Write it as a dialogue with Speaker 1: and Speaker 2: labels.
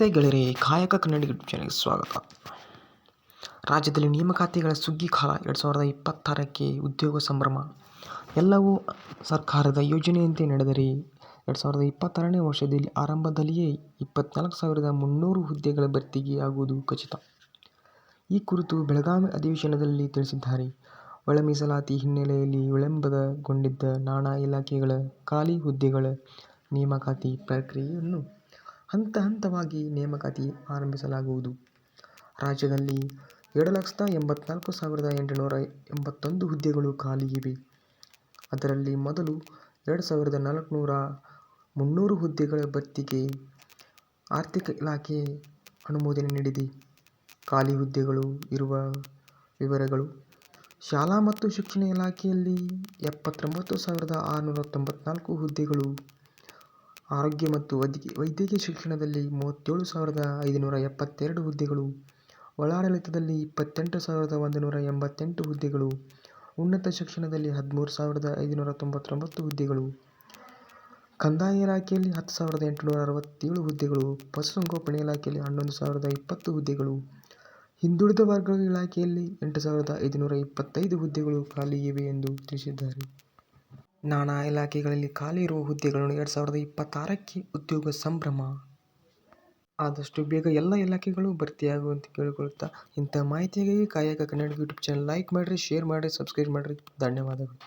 Speaker 1: ನಮಸ್ತೆ ಗೆಳೆಯರೇ, ಕಾಯಕ ಕನ್ನಡ ಯೂಟ್ಯೂಬ್ ಚಾನಲ್ಗೆ ಸ್ವಾಗತ. ರಾಜ್ಯದಲ್ಲಿ ನೇಮಕಾತಿಗಳ ಸುಗ್ಗಿ ಕಾಲ 2026ಕ್ಕೆ ಉದ್ಯೋಗ ಸಂಭ್ರಮ. ಎಲ್ಲವೂ ಸರ್ಕಾರದ ಯೋಜನೆಯಂತೆ ನಡೆದರೆ 2026ನೇ ವರ್ಷದಲ್ಲಿ ಆರಂಭದಲ್ಲಿಯೇ 24,300 ಹುದ್ದೆಗಳ ಭರ್ತಿಗೆ ಆಗುವುದು ಖಚಿತ. ಈ ಕುರಿತು ಬೆಳಗಾವಿ ಅಧಿವೇಶನದಲ್ಲಿ ತಿಳಿಸಿದ್ದಾರೆ. ಒಳ ಮೀಸಲಾತಿ ಹಿನ್ನೆಲೆಯಲ್ಲಿ ವಿಳಂಬಗೊಂಡಿದ್ದ ನಾನಾ ಇಲಾಖೆಗಳ ಖಾಲಿ ಹುದ್ದೆಗಳ ನೇಮಕಾತಿ ಪ್ರಕ್ರಿಯೆಯನ್ನು ಹಂತ ಹಂತವಾಗಿ ನೇಮಕಾತಿ ಆರಂಭಿಸಲಾಗುವುದು. ರಾಜ್ಯದಲ್ಲಿ 2,84,881 ಹುದ್ದೆಗಳು ಖಾಲಿ ಇವೆ. ಅದರಲ್ಲಿ ಮೊದಲು 2,400 ಹುದ್ದೆಗಳ ಭರ್ತಿಗೆ ಆರ್ಥಿಕ ಇಲಾಖೆ ಅನುಮೋದನೆ ನೀಡಿದೆ. ಖಾಲಿ ಹುದ್ದೆಗಳು ಇರುವ ವಿವರಗಳು: ಶಾಲಾ ಮತ್ತು ಶಿಕ್ಷಣ ಇಲಾಖೆಯಲ್ಲಿ 79,694 ಹುದ್ದೆಗಳು, ಆರೋಗ್ಯ ಮತ್ತು ವೈದ್ಯಕೀಯ ಶಿಕ್ಷಣದಲ್ಲಿ 37,572 ಹುದ್ದೆಗಳು, ಒಳಾಡಳಿತದಲ್ಲಿ 28,188 ಹುದ್ದೆಗಳು, ಉನ್ನತ ಶಿಕ್ಷಣದಲ್ಲಿ 13,599 ಹುದ್ದೆಗಳು, ಕಂದಾಯ ಇಲಾಖೆಯಲ್ಲಿ 10,867 ಹುದ್ದೆಗಳು, ಪಶುಸಂಗೋಪನಾ ಇಲಾಖೆಯಲ್ಲಿ 11,020 ಹುದ್ದೆಗಳು, ಹಿಂದುಳಿದ ವರ್ಗಗಳ ಇಲಾಖೆಯಲ್ಲಿ 8,525 ಹುದ್ದೆಗಳು ಖಾಲಿ ಇವೆ ಎಂದು ತಿಳಿಸಿದ್ದಾರೆ. ನಾನಾ ಇಲಾಖೆಗಳಲ್ಲಿ ಖಾಲಿ ಇರುವ ಹುದ್ದೆಗಳನ್ನು 2026ಕ್ಕೆ ಉದ್ಯೋಗ ಸಂಭ್ರಮ. ಆದಷ್ಟು ಬೇಗ ಎಲ್ಲ ಇಲಾಖೆಗಳು ಭರ್ತಿಯಾಗುವಂತೆ ಕೇಳಿಕೊಳ್ಳುತ್ತಾ, ಇಂತಹ ಮಾಹಿತಿಗಾಗಿ ಕಾಯಕ ಕನ್ನಡ ಯೂಟ್ಯೂಬ್ ಚಾನಲ್ ಲೈಕ್ ಮಾಡಿರಿ, ಶೇರ್ ಮಾಡಿರಿ, ಸಬ್ಸ್ಕ್ರೈಬ್ ಮಾಡಿರಿ. ಧನ್ಯವಾದಗಳು.